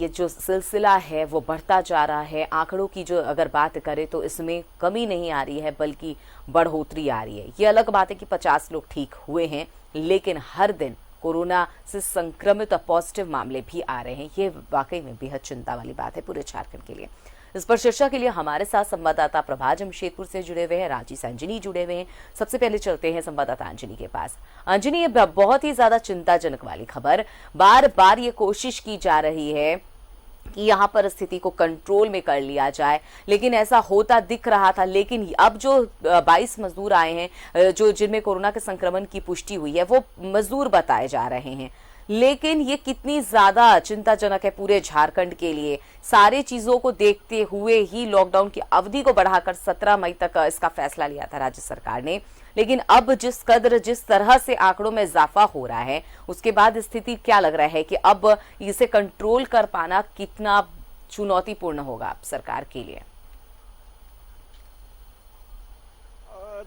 ये जो सिलसिला है वो बढ़ता जा रहा है। आंकड़ों की जो अगर बात करें तो इसमें कमी नहीं आ रही है बल्कि बढ़ोतरी आ रही है। ये अलग बात है कि 50 लोग ठीक हुए हैं, लेकिन हर दिन कोरोना से संक्रमित पॉजिटिव मामले भी आ रहे हैं। ये वाकई में बेहद चिंता वाली बात है पूरे झारखंड के लिए। इस पर चर्चा के लिए हमारे साथ संवाददाता प्रभा जमशेदपुर से जुड़े हुए हैं, रांची से अंजनी जुड़े हुए हैं। सबसे पहले चलते हैं संवाददाता अंजनी के पास। अंजनी, ये बहुत ही ज्यादा चिंताजनक वाली खबर, बार बार ये कोशिश की जा रही है कि यहाँ पर स्थिति को कंट्रोल में कर लिया जाए, लेकिन ऐसा होता दिख रहा था। लेकिन अब जो 22 मजदूर आए हैं जो जिनमें कोरोना के संक्रमण की पुष्टि हुई है, वो मजदूर बताए जा रहे हैं, लेकिन ये कितनी ज्यादा चिंताजनक है पूरे झारखंड के लिए। सारी चीजों को देखते हुए ही लॉकडाउन की अवधि को बढ़ाकर 17 मई तक इसका फैसला लिया था राज्य सरकार ने, लेकिन अब जिस तरह से आंकड़ों में इजाफा हो रहा है, उसके बाद स्थिति क्या लग रहा है कि अब इसे कंट्रोल कर पाना कितना चुनौतीपूर्ण होगा सरकार के लिए?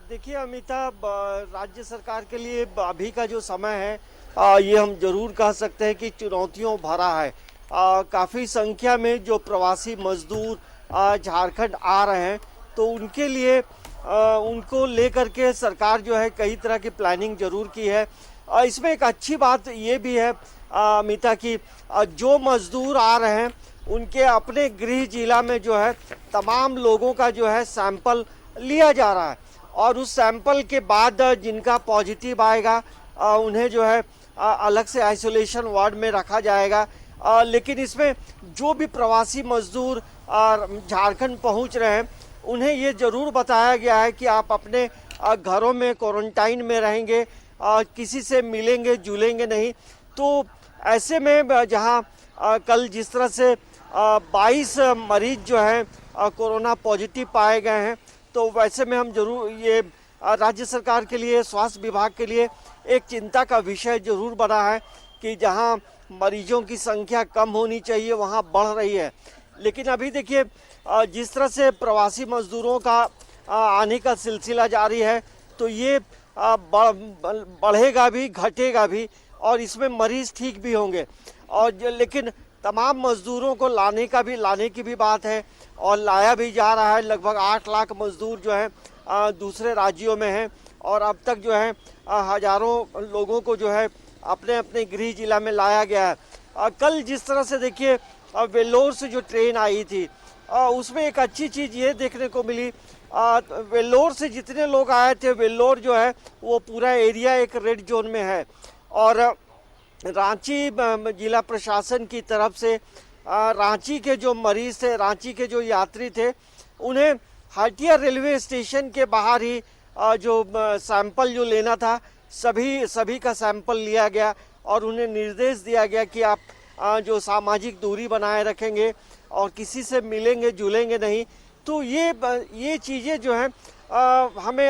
देखिए अमिता, राज्य सरकार के लिए अभी का जो समय है ये हम जरूर कह सकते हैं कि चुनौतियों भरा है। काफ़ी संख्या में जो प्रवासी मजदूर झारखंड आ रहे हैं, तो उनके लिए उनको लेकर के सरकार जो है कई तरह की प्लानिंग जरूर की है। इसमें एक अच्छी बात ये भी है अमिता की, जो मजदूर आ रहे हैं उनके अपने गृह जिला में जो है तमाम लोगों का जो है सैंपल लिया जा रहा है, और उस सैंपल के बाद जिनका पॉजिटिव आएगा उन्हें जो है अलग से आइसोलेशन वार्ड में रखा जाएगा। लेकिन इसमें जो भी प्रवासी मजदूर झारखंड पहुंच रहे हैं, उन्हें ये जरूर बताया गया है कि आप अपने घरों में क्वारंटाइन में रहेंगे, किसी से मिलेंगे जुलेंगे नहीं। तो ऐसे में जहां कल जिस तरह से 22 मरीज जो हैं कोरोना पॉजिटिव पाए गए हैं, तो वैसे में हम जरूर ये राज्य सरकार के लिए, स्वास्थ्य विभाग के लिए एक चिंता का विषय जरूर बना है कि जहां मरीजों की संख्या कम होनी चाहिए वहां बढ़ रही है। लेकिन अभी देखिए जिस तरह से प्रवासी मजदूरों का आने का सिलसिला जारी है, तो ये बढ़ेगा भी घटेगा भी, और इसमें मरीज ठीक भी होंगे। और लेकिन तमाम मजदूरों को लाने की भी बात है, और लाया भी जा रहा है। लगभग 8 लाख मजदूर जो है दूसरे राज्यों में हैं, और अब तक जो है हजारों लोगों को जो है अपने अपने गृह जिला में लाया गया है। कल जिस तरह से देखिए वेल्लोर से जो ट्रेन आई थी, उसमें एक अच्छी चीज़ ये देखने को मिली, वेल्लोर से जितने लोग आए थे, वेल्लोर जो है वो पूरा एरिया एक रेड जोन में है, और रांची जिला प्रशासन की तरफ से रांची के जो मरीज थे, रांची के जो यात्री थे, उन्हें हटिया रेलवे स्टेशन के बाहर ही जो सैंपल जो लेना था, सभी का सैंपल लिया गया, और उन्हें निर्देश दिया गया कि आप जो सामाजिक दूरी बनाए रखेंगे और किसी से मिलेंगे जुलेंगे नहीं। तो ये चीज़ें जो हैं हमें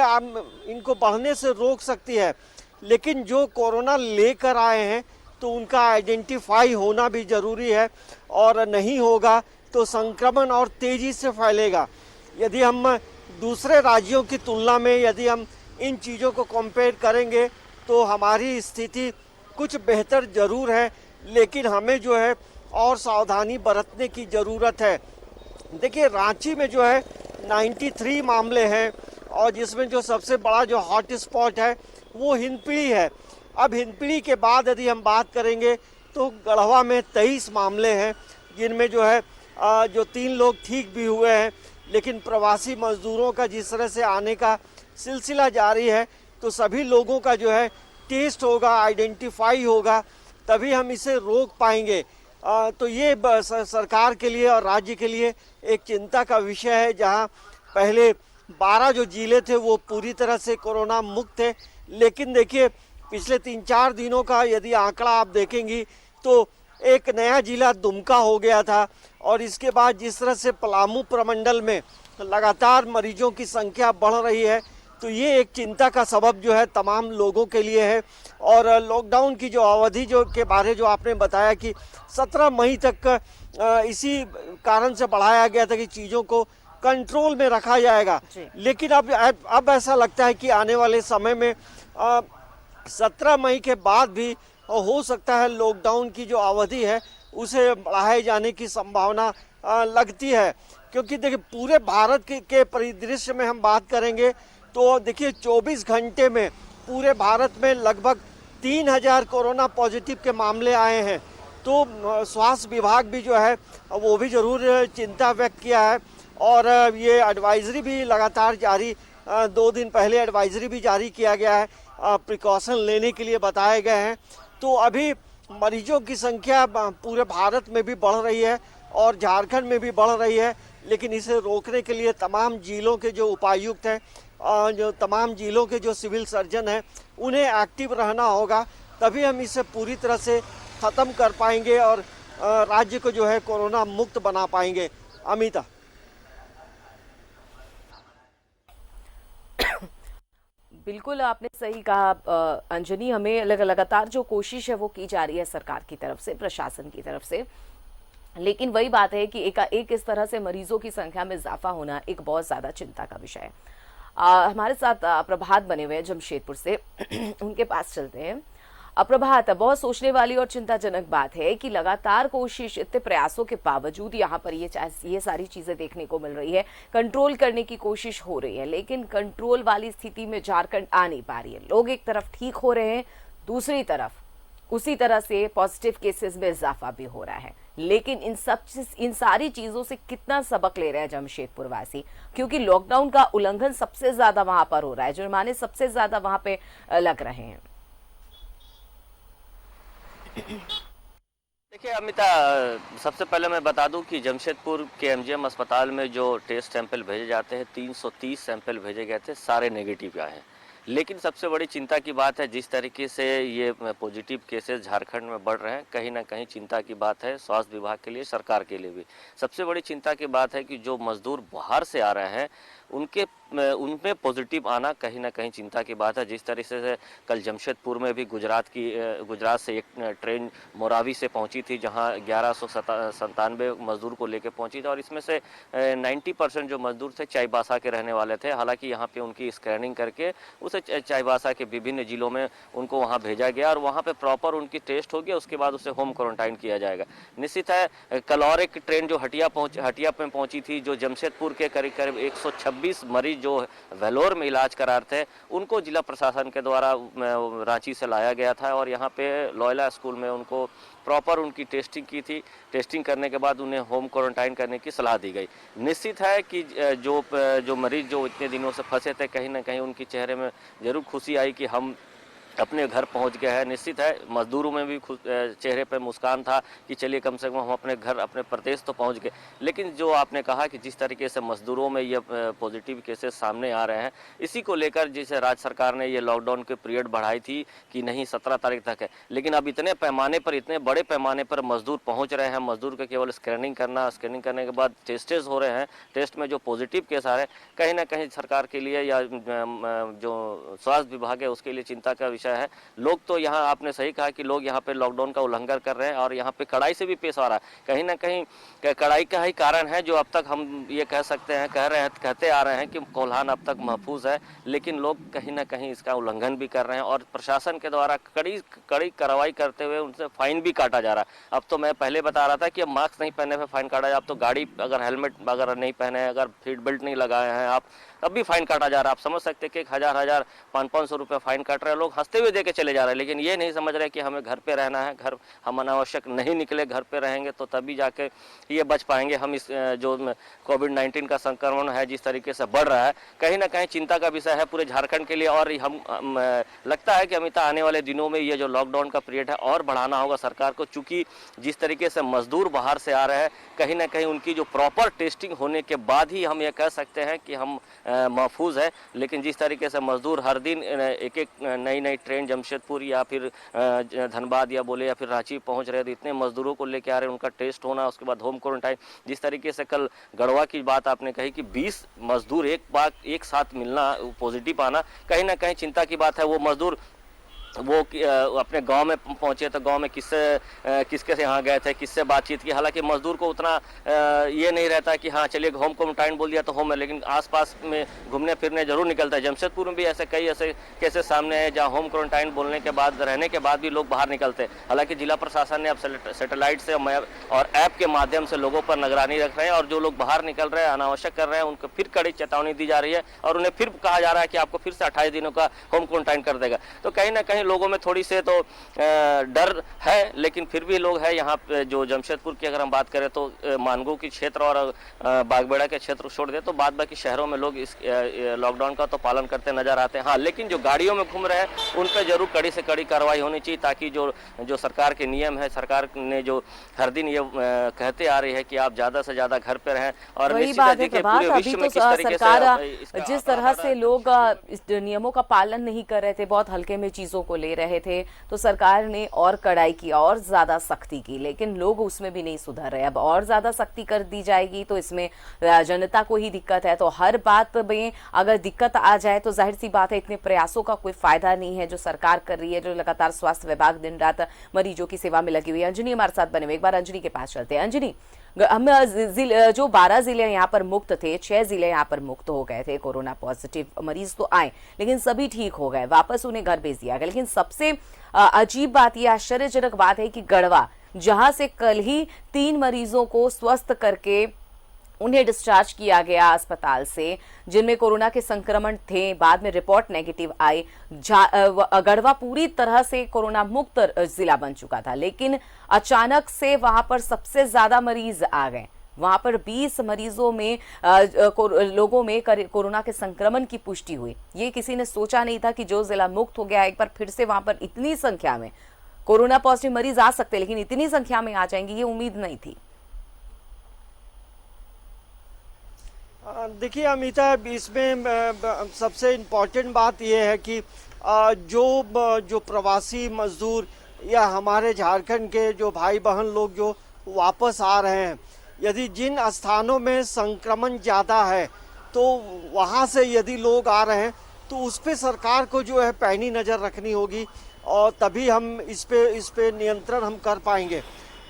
इनको बढ़ने से रोक सकती है। लेकिन जो कोरोना लेकर आए हैं तो उनका आइडेंटिफाई होना भी ज़रूरी है, और नहीं होगा तो संक्रमण और तेज़ी से फैलेगा। यदि हम दूसरे राज्यों की तुलना में यदि हम इन चीज़ों को कंपेयर करेंगे तो हमारी स्थिति कुछ बेहतर ज़रूर है, लेकिन हमें जो है और सावधानी बरतने की ज़रूरत है। देखिए रांची में जो है 93 मामले हैं, और जिसमें जो सबसे बड़ा जो हॉट स्पॉट है वो हिंदपीढ़ी है। अब हिंदपीढ़ी के बाद यदि हम बात करेंगे तो गढ़वा में 23 मामले हैं, जिनमें जो है जो 3 लोग ठीक भी हुए हैं। लेकिन प्रवासी मजदूरों का जिस तरह से आने का सिलसिला जारी है, तो सभी लोगों का जो है टेस्ट होगा, आइडेंटिफाई होगा, तभी हम इसे रोक पाएंगे। तो ये सरकार के लिए और राज्य के लिए एक चिंता का विषय है। जहां पहले 12 जो जिले थे वो पूरी तरह से कोरोना मुक्त थे, लेकिन देखिए पिछले 3-4 दिनों का यदि आंकड़ा आप देखेंगी तो एक नया जिला दुमका हो गया था, और इसके बाद जिस तरह से पलामू प्रमंडल में लगातार मरीजों की संख्या बढ़ रही है, तो ये एक चिंता का सबब जो है तमाम लोगों के लिए है। और लॉकडाउन की जो अवधि जो के बारे जो आपने बताया कि 17 मई तक इसी कारण से बढ़ाया गया था कि चीज़ों को कंट्रोल में रखा जाएगा। लेकिन अब ऐसा लगता है कि आने वाले समय में 17 मई के बाद भी हो सकता है लॉकडाउन की जो अवधि है उसे बढ़ाए जाने की संभावना लगती है। क्योंकि देखिए पूरे भारत के परिदृश्य में हम बात करेंगे तो देखिए 24 घंटे में पूरे भारत में लगभग 3000 कोरोना पॉजिटिव के मामले आए हैं। तो स्वास्थ्य विभाग भी जो है वो भी ज़रूर चिंता व्यक्त किया है और ये एडवाइजरी भी लगातार जारी 2 दिन पहले एडवाइजरी भी जारी किया गया है, प्रिकॉशन लेने के लिए बताए गए हैं। तो अभी मरीजों की संख्या पूरे भारत में भी बढ़ रही है और झारखंड में भी बढ़ रही है, लेकिन इसे रोकने के लिए तमाम जिलों के जो उपायुक्त हैं, जो तमाम जिलों के जो सिविल सर्जन हैं, उन्हें एक्टिव रहना होगा, तभी हम इसे पूरी तरह से ख़त्म कर पाएंगे और राज्य को जो है कोरोना मुक्त बना पाएंगे। अमिता। बिल्कुल आपने सही कहा अंजनी, हमें लगातार जो कोशिश है वो की जा रही है सरकार की तरफ से, प्रशासन की तरफ से, लेकिन वही बात है कि एक इस तरह से मरीजों की संख्या में इजाफा होना एक बहुत ज्यादा चिंता का विषय है। हमारे साथ प्रभात बने हुए हैं जमशेदपुर से उनके पास चलते हैं। प्रभात, बहुत सोचने वाली और चिंताजनक बात है कि लगातार कोशिश, इतने प्रयासों के बावजूद यहाँ पर ये सारी चीजें देखने को मिल रही है, कंट्रोल करने की कोशिश हो रही है, लेकिन कंट्रोल वाली स्थिति में झारखंड आ नहीं पा रही है। लोग एक तरफ ठीक हो रहे हैं, दूसरी तरफ उसी तरह से पॉजिटिव केसेस में इजाफा भी हो रहा है। लेकिन इन सारी चीजों से कितना सबक ले रहे हैं जमशेदपुर वासी, क्योंकि लॉकडाउन का उल्लंघन सबसे ज्यादा वहां पर हो रहा है, जुर्माने सबसे ज्यादा वहां पे लग रहे हैं। देखिए अमिता, सबसे पहले मैं बता दूं कि जमशेदपुर के एमजीएम अस्पताल में जो टेस्ट सैंपल भेजे जाते हैं, 330 सैंपल भेजे गए थे, सारे नेगेटिव आए हैं। लेकिन सबसे बड़ी चिंता की बात है जिस तरीके से ये पॉजिटिव केसेस झारखंड में बढ़ रहे हैं, कहीं ना कहीं चिंता की बात है स्वास्थ्य विभाग के लिए, सरकार के लिए भी। सबसे बड़ी चिंता की बात है कि जो मजदूर बाहर से आ रहे हैं उनमें पॉजिटिव आना कहीं ना कहीं चिंता की बात है। जिस तरीके से कल जमशेदपुर में भी गुजरात से एक ट्रेन मोरावी से पहुंची थी, जहां 1197 मजदूर को लेकर पहुंची थी और इसमें से 90% जो मजदूर थे चाईबासा के रहने वाले थे। हालांकि यहां पे उनकी स्क्रीनिंग करके उसे चाईबासा के विभिन्न जिलों में उनको वहां भेजा गया और वहां पे प्रॉपर उनकी टेस्ट हो गया, उसके बाद उसे होम क्वारंटाइन किया जाएगा। निश्चित है कल और एक ट्रेन जो हटिया में पहुंची थी, जो जमशेदपुर के करीब 126 मरीज जो वेलोर में इलाज करा रहे थे, उनको जिला प्रशासन के द्वारा रांची से लाया गया था और यहाँ पे लॉयला स्कूल में उनको प्रॉपर उनकी टेस्टिंग की थी। टेस्टिंग करने के बाद उन्हें होम क्वारंटाइन करने की सलाह दी गई। निश्चित है कि जो मरीज जो इतने दिनों से फंसे थे, कहीं ना कहीं उनके चेहरे में जरूर खुशी आई कि हम अपने घर पहुंच गए हैं। निश्चित है मजदूरों में भी चेहरे पर मुस्कान था कि चलिए कम से कम हम अपने घर, अपने प्रदेश तो पहुंच गए। लेकिन जो आपने कहा कि जिस तरीके से मजदूरों में ये पॉजिटिव केसेस सामने आ रहे हैं, इसी को लेकर जैसे राज्य सरकार ने ये लॉकडाउन के पीरियड बढ़ाई थी कि नहीं 17 तारीख तक है, लेकिन अब इतने बड़े पैमाने पर मजदूर पहुँच रहे हैं। मजदूर का केवल स्क्रीनिंग करने के बाद टेस्टेज हो रहे हैं, टेस्ट में जो पॉजिटिव केस आ रहे हैं, कहीं ना कहीं सरकार के लिए या जो स्वास्थ्य विभाग है उसके लिए चिंता का विषय है। लोग तो यहाँ, आपने सही कहा कि लोग यहाँ पे लॉकडाउन का उल्लंघन कर रहे हैं और यहाँ पे कड़ाई से भी पेश आ रहा है। कहीं ना कहीं कड़ाई का ही कारण है जो अब तक हम ये कह सकते हैं, कहते आ रहे हैं कि कोल्हान अब तक महफूज है, लेकिन लोग कहीं ना कहीं इसका उल्लंघन भी कर रहे हैं और प्रशासन के द्वारा कड़ी कार्रवाई करते हुए उनसे फाइन भी काटा जा रहा है। अब तो मैं पहले बता रहा था कि अब मास्क नहीं पहनने पर फाइन काटा जाए, अब तो गाड़ी अगर हेलमेट अगर नहीं पहने, अगर सीट बेल्ट नहीं लगाए हैं आप, तब भी फाइन काटा जा रहा है। आप समझ सकते हैं कि 1000 500 रुपये फाइन काट रहे हैं, लोग हंसते हुए देके चले जा रहे हैं, लेकिन ये नहीं समझ रहे कि हमें घर पे रहना है, हम अनावश्यक नहीं निकले, घर पे रहेंगे तो तभी जाके ये बच पाएंगे। हम इस जो कोविड-19 का संक्रमण है जिस तरीके से बढ़ रहा है, कहीं ना कहीं चिंता का विषय है पूरे झारखंड के लिए। और हम लगता है कि अमिता आने वाले दिनों में ये जो लॉकडाउन का पीरियड है और बढ़ाना होगा सरकार को, चूंकि जिस तरीके से मजदूर बाहर से आ रहे हैं, कहीं ना कहीं उनकी जो प्रॉपर टेस्टिंग होने के बाद ही हम ये कह सकते हैं कि हम महफूज है। लेकिन जिस तरीके से मजदूर हर दिन एक नई ट्रेन जमशेदपुर या फिर धनबाद या बोले या फिर रांची पहुंच रहे थे, इतने मजदूरों को लेके आ रहे हैं, उनका टेस्ट होना, उसके बाद होम क्वारंटाइन। जिस तरीके से कल गढ़वा की बात आपने कही कि 20 मजदूर एक साथ मिलना, पॉजिटिव आना, कहीं ना कहीं चिंता की बात है। वो मजदूर वो अपने गांव में पहुंचे तो गांव में किसके से यहाँ गए थे, किससे बातचीत की। हालांकि मजदूर को उतना ये नहीं रहता कि हाँ चलिए होम क्वारंटाइन बोल दिया तो होम है, लेकिन आसपास में घूमने फिरने जरूर निकलता है। जमशेदपुर में भी कई ऐसे केसेस सामने हैं जहाँ होम क्वारंटाइन बोलने के बाद, रहने के बाद भी लोग बाहर निकलते हैं। हालांकि जिला प्रशासन ने अब सैटेलाइट से और ऐप के माध्यम से लोगों पर निगरानी रख रहे हैं, और जो लोग बाहर निकल रहे हैं, अनावश्यक कर रहे हैं, उनको फिर कड़ी चेतावनी दी जा रही है और उन्हें फिर कहा जा रहा है कि आपको फिर से 28 दिनों का होम क्वारंटाइन कर देगा। तो कहीं ना कहीं लोगों में थोड़ी से तो डर है, लेकिन फिर भी लोग हैं यहाँ पे। जो जमशेदपुर की अगर हम बात करें तो मानगो की क्षेत्र और बागबेड़ा के क्षेत्र छोड़ दे तो बाद बाकी शहरों में लोग इस लॉकडाउन का तो पालन करते नजर आते हैं। हाँ, लेकिन जो गाड़ियों में घूम रहे हैं उन पर जरूर कड़ी से कड़ी कार्रवाई होनी चाहिए, ताकि जो सरकार के नियम है, सरकार ने जो हर दिन ये कहते आ रही है कि आप ज्यादा से ज्यादा घर पे रहें। और वही बात है प्रभात, अभी तो सरकार जिस तरह से लोग इस नियमों का पालन नहीं कर रहे थे, बहुत हल्के में चीजों को ले रहे थे, तो सरकार ने और कड़ाई की, और ज्यादा सख्ती की, लेकिन लोग उसमें भी नहीं सुधर रहे। अब और ज्यादा सख्ती कर दी जाएगी तो इसमें जनता को ही दिक्कत है। तो हर बात में अगर दिक्कत आ जाए तो जाहिर सी बात है इतने प्रयासों का कोई फायदा नहीं है जो सरकार कर रही है, जो लगातार स्वास्थ्य विभाग दिन रात मरीजों की सेवा में लगी हुई है। अंजनी हमारे साथ बने हुए, एक बार अंजनी के पास चलते हैं। अंजनी, हम जो 12 जिले यहाँ पर मुक्त थे, 6 जिले यहाँ पर मुक्त हो गए थे, कोरोना पॉजिटिव मरीज तो आए लेकिन सभी ठीक हो गए, वापस उन्हें घर भेज दिया गया। लेकिन सबसे अजीब बात, यह आश्चर्यजनक बात है कि गढ़वा, जहां से कल ही 3 मरीजों को स्वस्थ करके उन्हें डिस्चार्ज किया गया अस्पताल से, जिनमें कोरोना के संक्रमण थे, बाद में रिपोर्ट नेगेटिव आई। गढ़वा पूरी तरह से कोरोना मुक्त जिला बन चुका था, लेकिन अचानक से वहां पर सबसे ज्यादा मरीज आ गए। वहां पर 20 मरीजों में लोगों में कोरोना के संक्रमण की पुष्टि हुई। ये किसी ने सोचा नहीं था कि जो जिला मुक्त हो गया एक बार फिर से वहां पर इतनी संख्या में कोरोना पॉजिटिव मरीज आ सकते, लेकिन इतनी संख्या में आ जाएंगे ये उम्मीद नहीं थी। देखिए अमिता, इसमें सबसे इम्पोर्टेंट बात यह है कि जो प्रवासी मजदूर या हमारे झारखंड के जो भाई बहन लोग जो वापस आ रहे हैं, यदि जिन स्थानों में संक्रमण ज़्यादा है तो वहाँ से यदि लोग आ रहे हैं तो उस पर सरकार को जो है पैनी नज़र रखनी होगी, और तभी हम इस पे नियंत्रण हम कर पाएंगे।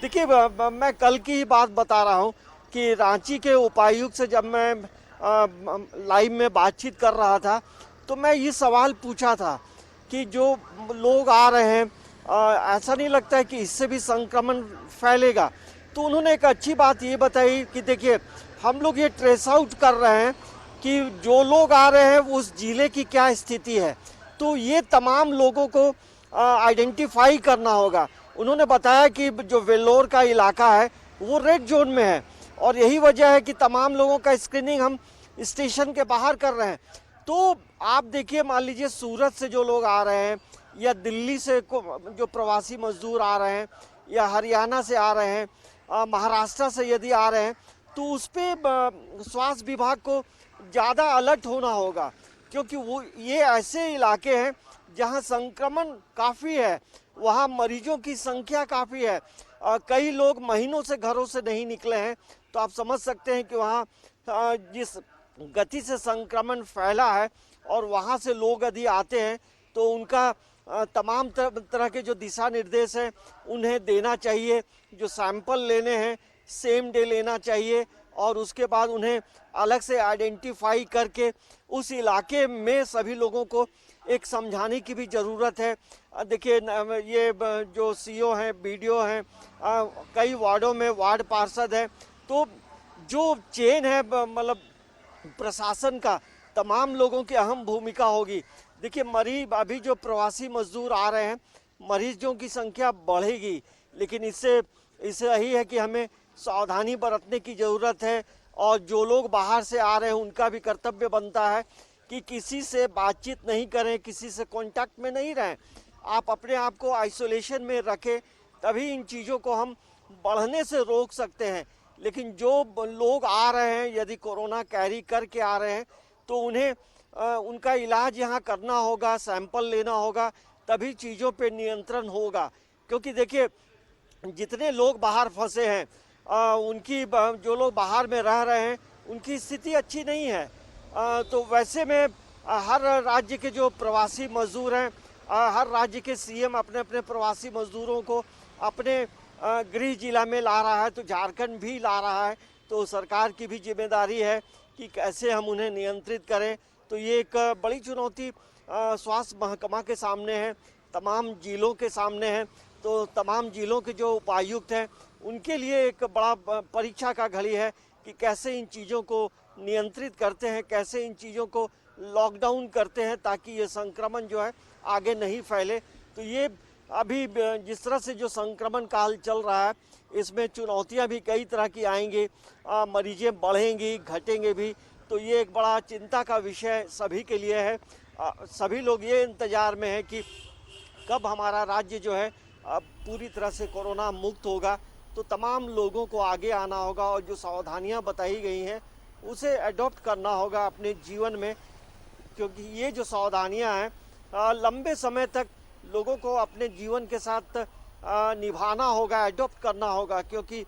देखिए मैं कल की ही बात बता रहा हूँ कि रांची के उपायुक्त से जब मैं लाइव में बातचीत कर रहा था तो मैं ये सवाल पूछा था कि जो लोग आ रहे हैं ऐसा नहीं लगता है कि इससे भी संक्रमण फैलेगा। तो उन्होंने एक अच्छी बात ये बताई कि देखिए हम लोग ये ट्रेस आउट कर रहे हैं कि जो लोग आ रहे हैं उस जिले की क्या स्थिति है, तो ये तमाम लोगों को आइडेंटिफाई करना होगा। उन्होंने बताया कि जो वेल्लोर का इलाका है वो रेड जोन में है, और यही वजह है कि तमाम लोगों का स्क्रीनिंग हम स्टेशन के बाहर कर रहे हैं। तो आप देखिए, मान लीजिए सूरत से जो लोग आ रहे हैं, या दिल्ली से जो प्रवासी मजदूर आ रहे हैं, या हरियाणा से आ रहे हैं, महाराष्ट्र से यदि आ रहे हैं, तो उस पर स्वास्थ्य विभाग को ज़्यादा अलर्ट होना होगा, क्योंकि वो ये ऐसे इलाके हैं जहां संक्रमण काफ़ी है, वहां मरीजों की संख्या काफ़ी है। कई लोग महीनों से घरों से नहीं निकले हैं, तो आप समझ सकते हैं कि वहाँ जिस गति से संक्रमण फैला है, और वहाँ से लोग यदि आते हैं तो उनका तमाम तरह के जो दिशा निर्देश हैं उन्हें देना चाहिए। जो सैंपल लेने हैं सेम डे लेना चाहिए, और उसके बाद उन्हें अलग से आइडेंटिफाई करके उस इलाके में सभी लोगों को एक समझाने की भी ज़रूरत है। देखिए ये जो सीओ हैं, बीडीओ हैं, कई वार्डों में वार्ड पार्षद हैं, तो जो चेन है मतलब प्रशासन का, तमाम लोगों की अहम भूमिका होगी। देखिए मरीज, अभी जो प्रवासी मजदूर आ रहे हैं, मरीजों की संख्या बढ़ेगी, लेकिन इससे यही है कि हमें सावधानी बरतने की ज़रूरत है। और जो लोग बाहर से आ रहे हैं उनका भी कर्तव्य बनता है कि किसी से बातचीत नहीं करें, किसी से कांटेक्ट में नहीं रहें, आप अपने आप को आइसोलेशन में रखें, तभी इन चीज़ों को हम बढ़ने से रोक सकते हैं। लेकिन जो लोग आ रहे हैं, यदि कोरोना कैरी करके आ रहे हैं, तो उन्हें उनका इलाज यहाँ करना होगा, सैंपल लेना होगा, तभी चीज़ों पे नियंत्रण होगा। क्योंकि देखिए जितने लोग बाहर फंसे हैं, उनकी जो लोग बाहर में रह रहे हैं उनकी स्थिति अच्छी नहीं है। तो वैसे में हर राज्य के जो प्रवासी मजदूर हैं हर राज्य के सीएम अपने अपने प्रवासी मजदूरों को अपने गृह जिला में ला रहा है, तो झारखंड भी ला रहा है। तो सरकार की भी जिम्मेदारी है कि कैसे हम उन्हें नियंत्रित करें। तो ये एक बड़ी चुनौती स्वास्थ्य महकमा के सामने है, तमाम जिलों के सामने है। तो तमाम जिलों के जो उपायुक्त हैं उनके लिए एक बड़ा परीक्षा का घड़ी है कि कैसे इन चीज़ों को नियंत्रित करते हैं, कैसे इन चीज़ों को लॉकडाउन करते हैं ताकि ये संक्रमण जो है आगे नहीं फैले। तो ये अभी जिस तरह से जो संक्रमण काल चल रहा है इसमें चुनौतियां भी कई तरह की आएंगी, मरीजें बढ़ेंगी घटेंगे भी। तो ये एक बड़ा चिंता का विषय सभी के लिए है। सभी लोग ये इंतज़ार में है कि कब हमारा राज्य जो है पूरी तरह से कोरोना मुक्त होगा। तो तमाम लोगों को आगे आना होगा और जो सावधानियां बताई गई हैं उसे अडॉप्ट करना होगा अपने जीवन में, क्योंकि ये जो सावधानियां हैं लंबे समय तक लोगों को अपने जीवन के साथ निभाना होगा, अडॉप्ट करना होगा, क्योंकि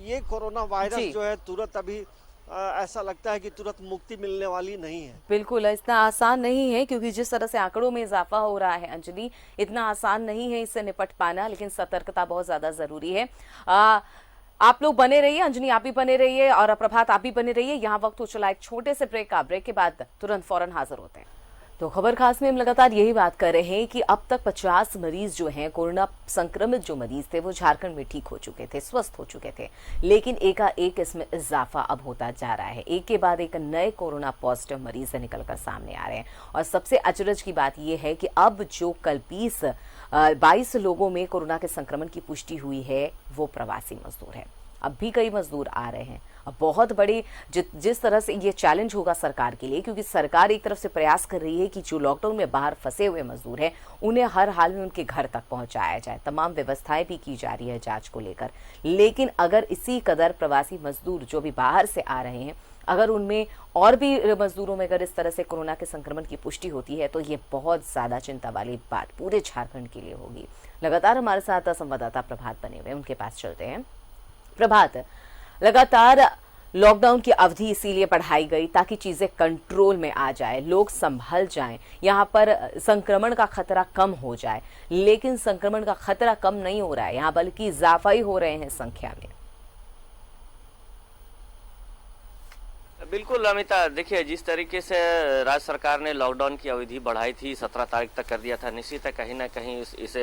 ये कोरोना वायरस जो है तुरंत अभी ऐसा लगता है कि तुरंत मुक्ति मिलने वाली नहीं है। बिल्कुल इतना आसान नहीं है, क्योंकि जिस तरह से आंकड़ों में इजाफा हो रहा है अंजलि, इतना आसान नहीं है इससे निपट पाना, लेकिन सतर्कता बहुत ज्यादा जरूरी है। आप लोग बने रहिए, अंजलि आप भी बने रहिए और प्रभात आप भी बने रहिए। यहाँ वक्त हो चला एक छोटे से ब्रेक का। ब्रेक के बाद तुरंत फौरन हाजिर होते हैं। तो खबर खास में हम लगातार यही बात कर रहे हैं कि अब तक 50 मरीज जो हैं, कोरोना संक्रमित जो मरीज थे वो झारखंड में ठीक हो चुके थे, स्वस्थ हो चुके थे, लेकिन एकाएक इसमें इजाफा अब होता जा रहा है। एक के बाद एक नए कोरोना पॉजिटिव मरीज निकलकर सामने आ रहे हैं। और सबसे अचरज की बात यह है कि अब जो कल 22 लोगों में कोरोना के संक्रमण की पुष्टि हुई है वो प्रवासी मजदूर है। अब भी कई मजदूर आ रहे हैं। अब बहुत बड़ी जिस तरह से ये चैलेंज होगा सरकार के लिए, क्योंकि सरकार एक तरफ से प्रयास कर रही है कि जो लॉकडाउन में बाहर फंसे हुए मजदूर हैं उन्हें हर हाल में उनके घर तक पहुंचाया जाए। तमाम व्यवस्थाएं भी की जा रही है जांच को लेकर। लेकिन अगर इसी कदर प्रवासी मजदूर जो भी बाहर से आ रहे हैं, अगर उनमें और भी मजदूरों में अगर इस तरह से कोरोना के संक्रमण की पुष्टि होती है तो ये बहुत ज्यादा चिंता वाली बात पूरे झारखंड के लिए होगी। लगातार हमारे साथ संवाददाता प्रभात बने हुए, उनके पास चलते हैं। प्रभात, लगातार लॉकडाउन की अवधि इसीलिए बढ़ाई गई ताकि चीजें कंट्रोल में आ जाए, लोग संभल जाएं, यहाँ पर संक्रमण का खतरा कम हो जाए। लेकिन संक्रमण का खतरा कम नहीं हो रहा है यहाँ, बल्कि इजाफा ही हो रहे हैं संख्या में। बिल्कुल अमिता, देखिए जिस तरीके से राज्य सरकार ने लॉकडाउन की अवधि बढ़ाई थी, 17 तारीख तक कर दिया था, निश्चित है कहीं ना कहीं इस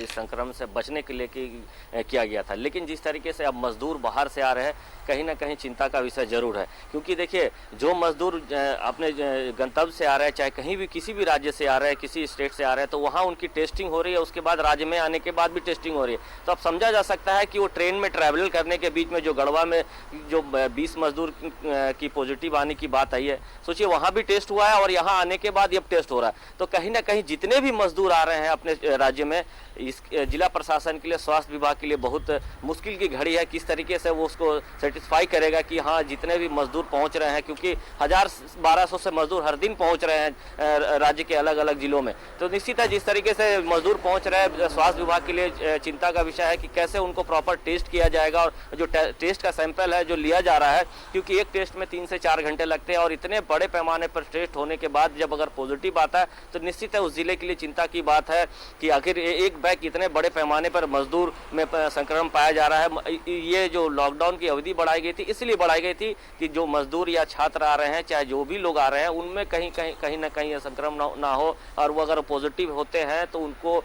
संक्रमण से बचने के लिए किया गया था। लेकिन जिस तरीके से अब मजदूर बाहर से आ रहे हैं, कहीं ना कहीं चिंता का विषय जरूर है। क्योंकि देखिए जो मजदूर अपने गंतव्य से आ रहे हैं, चाहे कहीं भी किसी भी राज्य से आ रहे हैं, किसी स्टेट से आ रहे हैं, तो वहाँ उनकी टेस्टिंग हो रही है, उसके बाद राज्य में आने के बाद भी टेस्टिंग हो रही है। तो अब समझा जा सकता है कि वो ट्रेन में ट्रैवल करने के बीच में जो गढ़वा में जो 20 मजदूर की पॉजिटिव आने की बात आई है, सोचिए वहां भी टेस्ट हुआ है और यहाँ आने के बाद ये टेस्ट हो रहा है। तो कहीं ना कहीं जितने भी मजदूर आ रहे हैं अपने राज्य में, इस जिला प्रशासन के लिए, स्वास्थ्य विभाग के लिए बहुत मुश्किल की घड़ी है। किस तरीके से वो उसको सेटिस्फाई करेगा कि हाँ जितने भी मजदूर पहुंच रहे हैं, क्योंकि 1000-1200 से मजदूर हर दिन पहुंच रहे हैं राज्य के अलग अलग जिलों में। तो निश्चित है जिस तरीके से मजदूर पहुंच रहे हैं, स्वास्थ्य विभाग के लिए चिंता का विषय है कि कैसे उनको प्रॉपर टेस्ट किया जाएगा। और जो टेस्ट का सैंपल है जो लिया जा रहा है, क्योंकि एक टेस्ट में 3 से 4 घंटे लगते हैं और इतने बड़े पैमाने पर टेस्ट होने के बाद जब अगर पॉजिटिव आता है तो निश्चित है उस जिले के लिए चिंता की बात है कि आखिर एक बैग इतने बड़े पैमाने पर मजदूर में संक्रमण पाया जा रहा है। ये जो लॉकडाउन की अवधि बढ़ाई गई थी इसलिए बढ़ाई गई थी कि जो मजदूर या छात्र आ रहे हैं, चाहे जो भी लोग आ रहे हैं, उनमें कहीं ना कहीं संक्रमण ना हो, और वो अगर पॉजिटिव होते हैं तो उनको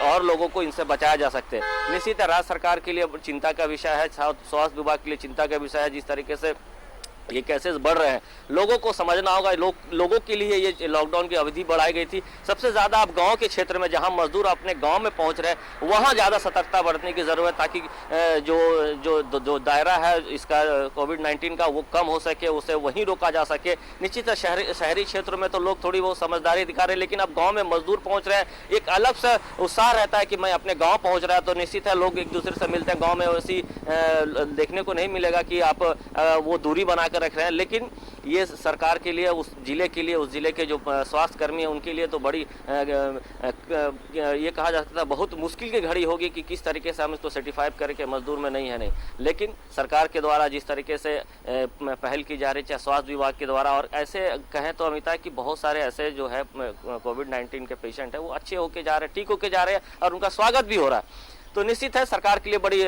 और लोगों को इनसे बचाया जा सकते हैं। निश्चित है राज्य सरकार के लिए चिंता का विषय है, स्वास्थ्य विभाग के लिए चिंता का विषय है। जिस तरीके से ये केसेस बढ़ रहे हैं, लोगों को समझना होगा। लोगों के लिए ये लॉकडाउन की अवधि बढ़ाई गई थी। सबसे ज़्यादा अब गांव के क्षेत्र में जहां मजदूर अपने गांव में पहुंच रहे हैं वहां ज़्यादा सतर्कता बरतने की ज़रूरत है, ताकि जो दायरा है इसका कोविड-19 का वो कम हो सके, उसे वहीं रोका जा सके। निश्चित है शहरी क्षेत्रों में तो लोग थोड़ी बहुत समझदारी दिखा रहे हैं, लेकिन अब गाँव में मजदूर पहुँच रहे हैं, एक अलग सा उत्साह रहता है कि मैं अपने गाँव पहुँच रहा है। तो निश्चित है लोग एक दूसरे से मिलते हैं। गाँव में वैसी देखने को नहीं मिलेगा कि आप वो दूरी बना कर रख रहे हैं, लेकिन ये सरकार के लिए, उस जिले के लिए, उस जिले के जो स्वास्थ्य कर्मी हैं उनके लिए तो बड़ी ये कहा जा सकता है बहुत मुश्किल की घड़ी होगी कि किस तरीके से हम इसको सर्टिफाई करके मजदूर में नहीं है नहीं। लेकिन सरकार के द्वारा जिस तरीके से पहल की जा रही है, चाहे स्वास्थ्य विभाग के द्वारा, और ऐसे कहें तो अमिता कि बहुत सारे ऐसे जो है कोविड-19 के पेशेंट है वो अच्छे होके जा रहे हैं, ठीक होके जा रहे हैं और उनका स्वागत भी हो रहा है। तो निश्चित है सरकार के लिए बड़ी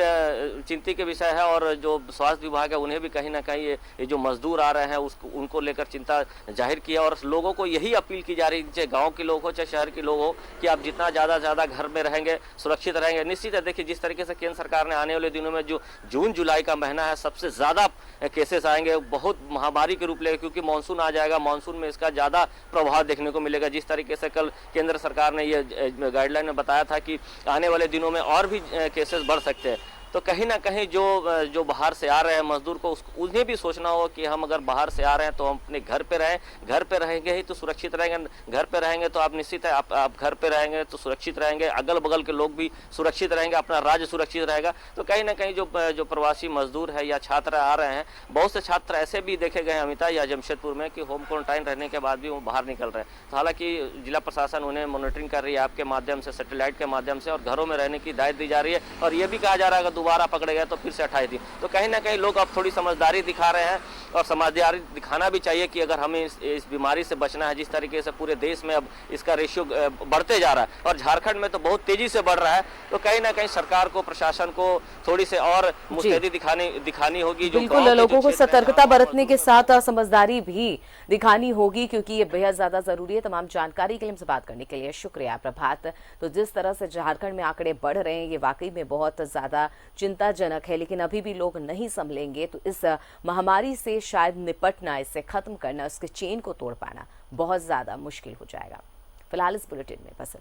चिंता के विषय है, और जो स्वास्थ्य विभाग है उन्हें भी कहीं ना कहीं ये जो मजदूर आ रहे हैं उनको लेकर चिंता जाहिर की है। और लोगों को यही अपील की जा रही है, चाहे गांव के लोग हो चाहे शहर के लोग हो, कि आप जितना ज़्यादा से ज़्यादा घर में रहेंगे, सुरक्षित रहेंगे। निश्चित है, देखिए जिस तरीके से केंद्र सरकार ने आने वाले दिनों में जो जून जुलाई का महीना है सबसे ज़्यादा केसेस आएंगे, बहुत महामारी के रूप लेगा, क्योंकि मानसून आ जाएगा, मानसून में इसका ज़्यादा प्रभाव देखने को मिलेगा। जिस तरीके से कल केंद्र सरकार ने ये गाइडलाइन में बताया था कि आने वाले दिनों में और भी केसेस बढ़ सकते हैं, तो कहीं ना कहीं जो बाहर से आ रहे हैं मजदूर को उन्हें भी सोचना होगा कि हम अगर बाहर से आ रहे हैं तो हम अपने घर पे रहें, घर पे रहेंगे ही तो सुरक्षित रहेंगे, घर पे रहेंगे तो आप निश्चित है आप घर पे रहेंगे तो सुरक्षित रहेंगे, अगल बगल के लोग भी सुरक्षित रहेंगे, अपना राज्य सुरक्षित रहेगा। तो कहीं ना कहीं जो प्रवासी मजदूर है या छात्र आ रहे हैं, बहुत से छात्र ऐसे भी देखे गए अमिता या जमशेदपुर में कि होम क्वारंटाइन रहने के बाद भी वो बाहर निकल रहे हैं। तो हालांकि जिला प्रशासन उन्हें मॉनिटरिंग कर रही है आपके माध्यम से, सैटेलाइट के माध्यम से, और घरों में रहने की हिदायत दी जा रही है। और ये भी कहा जा रहा है अगर दोबारा पकड़े गए तो फिर से 28 दिन। तो कहीं ना कहीं लोग अब थोड़ी समझदारी दिखा रहे हैं, और समझदारी दिखाना भी चाहिए कि अगर हमें इस बीमारी से बचना है, जिस तरीके से पूरे देश में अब इसका रेशियो बढ़ते जा रहा है और झारखंड में तो बहुत तेजी से बढ़ रहा है, तो कहीं ना कहीं सरकार को, प्रशासन को थोड़ी से और मुस्तैदी दिखानी होगी। बिल्कुल, लोगों को सतर्कता बरतने के साथ समझदारी भी दिखानी होगी, क्योंकि ये बेहद ज्यादा जरूरी है। तमाम जानकारी के लिए हमसे बात करने के लिए शुक्रिया प्रभात। तो जिस तरह से झारखंड में आंकड़े बढ़ रहे हैं ये वाकई में बहुत ज्यादा चिंताजनक है, लेकिन अभी भी लोग नहीं संभलेंगे तो इस महामारी से शायद निपटना, इससे खत्म करना, इसके चेन को तोड़ पाना बहुत ज्यादा मुश्किल हो जाएगा। फिलहाल इस बुलेटिन में बस।